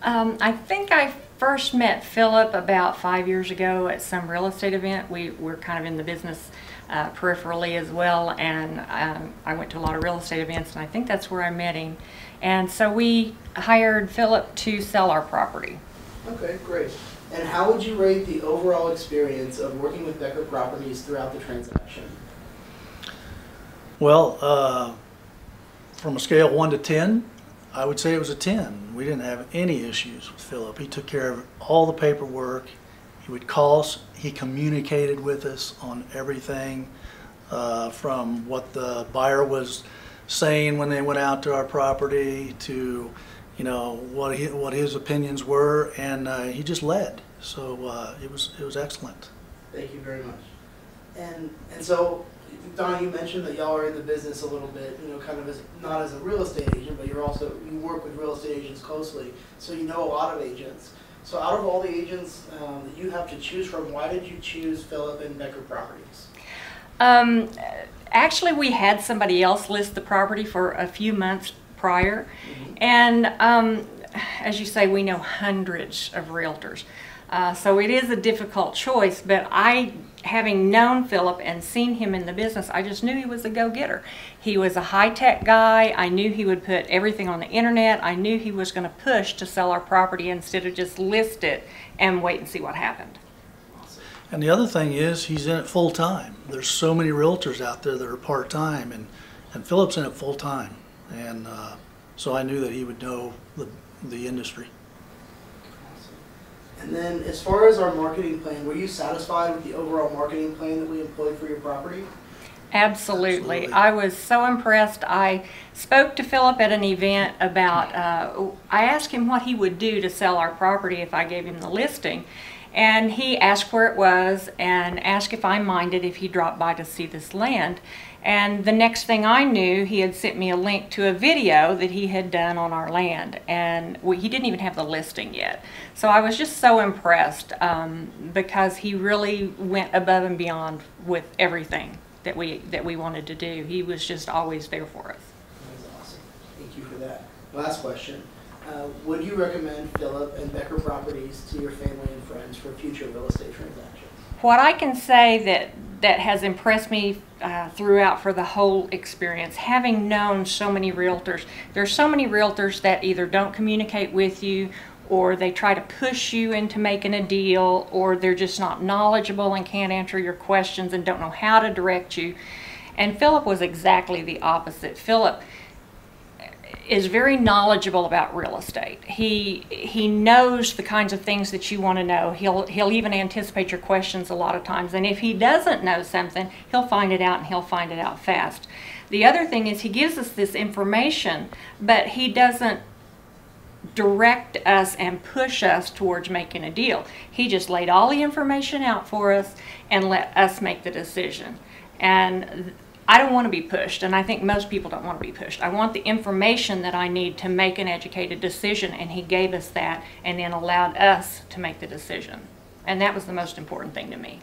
I think I first met Philip about 5 years ago at some real estate event. We're kind of in the business peripherally as well, and I went to a lot of real estate events, and I think that's where I met him. And so we hired Philip to sell our property. Okay, great. And how would you rate the overall experience of working with Becker Properties throughout the transaction? Well, from a scale of 1 to 10, I would say it was a 10. We didn't have any issues with Philip. He took care of all the paperwork. He would call us. He communicated with us on everything, from what the buyer was saying when they went out to our property to, you know, what his opinions were, and he just led. So it was excellent. Thank you very much. And so, Donna, you mentioned that y'all are in the business a little bit, you know, kind of as not as a real estate agent, but you work with real estate agents closely, so you know a lot of agents. So out of all the agents that you have to choose from, why did you choose Philip and Becker Properties? Actually, we had somebody else list the property for a few months prior, and as you say, we know hundreds of realtors. So it is a difficult choice, but having known Philip and seen him in the business, I just knew he was a go-getter. He was a high-tech guy. I knew he would put everything on the internet. I knew he was going to push to sell our property instead of just list it and wait and see what happened. And the other thing is, he's in it full-time. There's so many realtors out there that are part-time, and Philip's in it full-time. And so I knew that he would know the industry. And then as far as our marketing plan, were you satisfied with the overall marketing plan that we employed for your property? Absolutely. I was so impressed. I spoke to Philip at an event about, I asked him what he would do to sell our property if I gave him the listing. And he asked where it was and asked if I minded if he dropped by to see this land. And the next thing I knew, he had sent me a link to a video that he had done on our land, and he didn't even have the listing yet. So I was just so impressed because he really went above and beyond with everything that we wanted to do. He was just always there for us. That's awesome. Thank you for that. Last question. Would you recommend Philip and Becker Properties to your family and friends for future real estate transactions? What I can say that has impressed me throughout for the whole experience, having known so many realtors, there's so many realtors that either don't communicate with you, or they try to push you into making a deal, or they're just not knowledgeable and can't answer your questions and don't know how to direct you. And Philip was exactly the opposite. Philip is very knowledgeable about real estate. He knows the kinds of things that you want to know. He'll even anticipate your questions a lot of times. And if he doesn't know something, he'll find it out, and he'll find it out fast. The other thing is he gives us this information, but he doesn't direct us and push us towards making a deal. He just laid all the information out for us and let us make the decision. And I don't want to be pushed, and I think most people don't want to be pushed. I want the information that I need to make an educated decision, and he gave us that and then allowed us to make the decision. And that was the most important thing to me.